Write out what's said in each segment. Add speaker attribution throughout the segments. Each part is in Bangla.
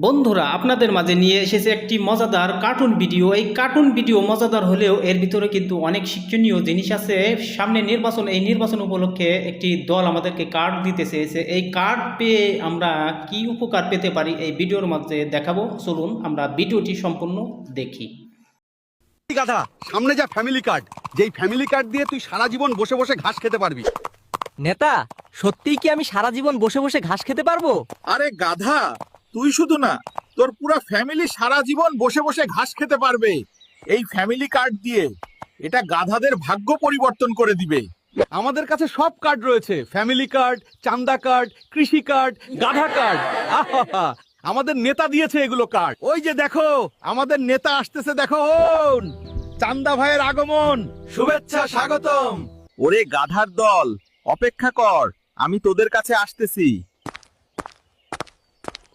Speaker 1: বন্ধুরা আপনাদের মাঝে নিয়ে এসেছে একটি মজাদার কার্টুন ভিডিও। এই কার্টুন ভিডিও মজাদার হলেও এর ভিতরে কিন্তু অনেক শিক্ষণীয় জিনিস আছে। সামনে নির্বাচন, এই নির্বাচন উপলক্ষে একটি দল আমাদেরকে কার্ড দিতে চেয়েছে। এই কার্ড পেয়ে আমরা কি উপকার পেতে পারি এই ভিডিওর মাঝে দেখাবো। চলুন আমরা ভিডিওটি সম্পূর্ণ দেখি।
Speaker 2: গাধা, সামনে যা ফ্যামিলি কার্ড, যেই ফ্যামিলি কার্ড দিয়ে তুই সারা জীবন বসে বসে ঘাস খেতে পারবি।
Speaker 3: নেতা, সত্যিই কি আমি সারা জীবন বসে বসে ঘাস খেতে পারবো?
Speaker 4: আরে গাধা, তুই শুধু না, তোর পুরো ফ্যামিলি সারা জীবন বসে বসে ঘাস খেতে পারবে এই ফ্যামিলি কার্ড দিয়ে। এটা গাধাদের ভাগ্য পরিবর্তন করে দিবে।
Speaker 2: আমাদের কাছে সব কার্ড রয়েছে, ফ্যামিলি কার্ড, চান্দা কার্ড, কৃষি কার্ড, গাধা কার্ড। আহা, আমাদের নেতা দিয়েছে এগুলো কার্ড। ওই যে দেখো, আমাদের নেতা আসতেছে, দেখো চান্দা ভাইয়ের আগমন, শুভেচ্ছা, স্বাগতম।
Speaker 4: ওরে গাধার দল, অপেক্ষা কর, আমি তোদের কাছে আসতেছি।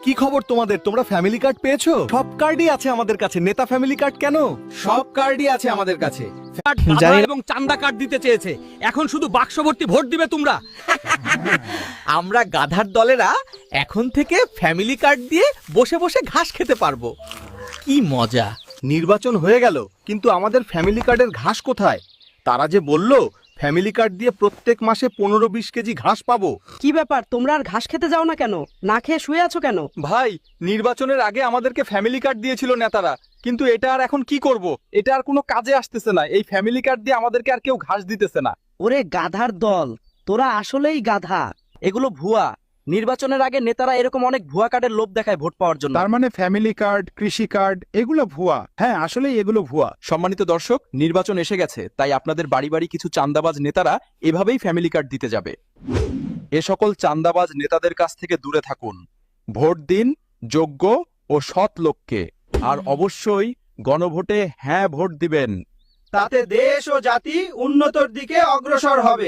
Speaker 2: কি খবর তোমাদের? তোমরা ফ্যামিলি কার্ড পেয়েছো? সব কার্ডই আছে আমাদের কাছে, নেতা ফ্যামিলি কার্ড কেন?
Speaker 4: সব কার্ডই আছে আমাদের কাছে।
Speaker 3: গাধা এবং চান্দা কার্ড দিতে চেয়েছে, এখন শুধু বাক্স ভর্তি ভোট দিবে তোমরা। আমরা গাধার দলেরা এখন থেকে ফ্যামিলি কার্ড দিয়ে বসে বসে ঘাস খেতে পারবো। কি মজা!
Speaker 2: নির্বাচন হয়ে গেল, কিন্তু আমাদের ফ্যামিলি কার্ডের ঘাস কোথায়? তারা যে বলল ফ্যামিলি কার্ড দিয়ে প্রত্যেক মাসে 15-20 কেজি ঘাস পাবো।
Speaker 5: কি ব্যাপার, তোমরা আর ঘাস খেতে যাও না কেন? না খেয়ে শুয়ে আছো কেন?
Speaker 2: ভাই, নির্বাচনের আগে আমাদেরকে ফ্যামিলি কার্ড দিয়েছিল নেতারা, কিন্তু এটা আর এখন কি করব? এটা আর কোনো কাজে আসতেছে না। এই ফ্যামিলি কার্ড দিয়ে আমাদেরকে আর কেউ ঘাস দিতেছে না।
Speaker 5: ওরে গাধার দল, তোরা আসলেই গাধা। এগুলো ভুয়া। নির্বাচনের আগে নেতারা এরকম অনেক ভুয়া কার্ডের লোভ দেখায় ভোট পাওয়ার জন্য।
Speaker 6: তার মানে ফ্যামিলি কার্ড, কৃষি কার্ড এগুলো ভুয়া। হ্যাঁ, আসলেই এগুলো ভুয়া।
Speaker 7: সম্মানিত দর্শক, নির্বাচন এসে গেছে, তাই আপনাদের বাড়ি বাড়ি কিছু চান্দাবাজ নেতারা এভাবেই ফ্যামিলি কার্ড দিতে যাবে। এ সকল চান্দাবাজ নেতাদের কাছ থেকে দূরে থাকুন। ভোট দিন যোগ্য ও সৎ লোককে, আর অবশ্যই গণভোটে হ্যাঁ ভোট দিবেন।
Speaker 3: তাতে দেশ ও জাতি উন্নতর দিকে অগ্রসর হবে।